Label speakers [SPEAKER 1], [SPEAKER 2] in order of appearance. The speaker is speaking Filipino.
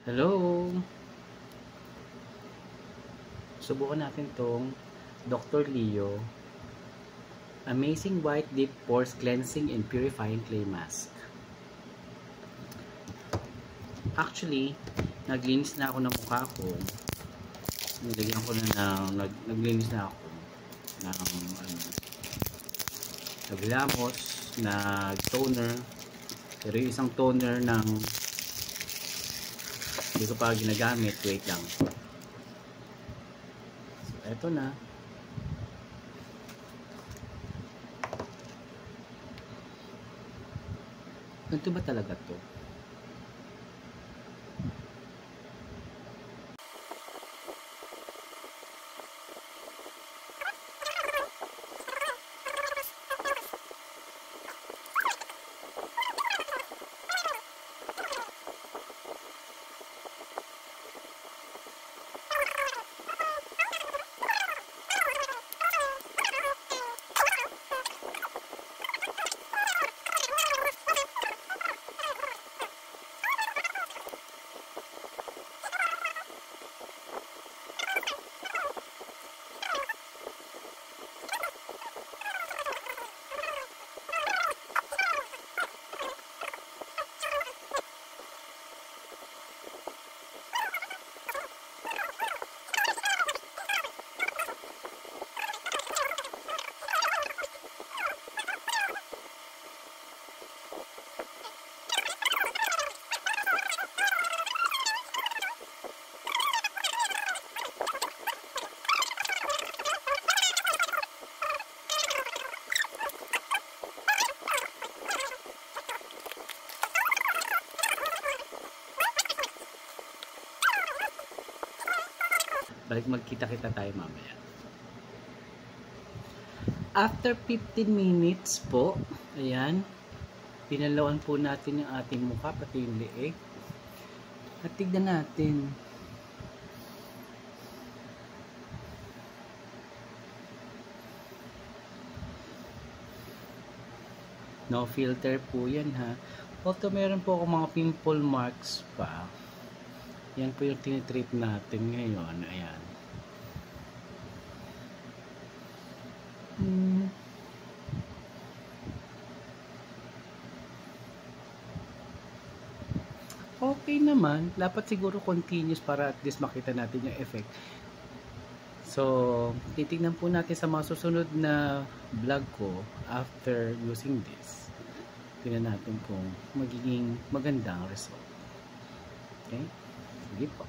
[SPEAKER 1] Hello! Subukan natin tong Dr. Leo Amazing White Deep Pores Cleansing and Purifying Clay Mask. Actually, naglinis na ako ng mukha ko. Naglinis na ako ng naglamos, nag-toner. Pero yung isang toner ng hindi ko pa ginagamit. Wait lang. So, eto na. Ganito ba talaga to? Balik magkita-kita tayo mamaya. After 15 minutes po, ayan, pinalawan po natin yung ating mukha, pati yung leeg. At tignan natin. No filter po yan ha. Although meron po ako mga pimple marks pa. Yan po yung tinitreat natin ngayon. Ayan. Okay naman. Dapat siguro continuous para at least makita natin yung effect. So, titignan po natin sa mga susunod na vlog ko after using this. Tingnan natin kung magiging magandang result. Okay? Sige po.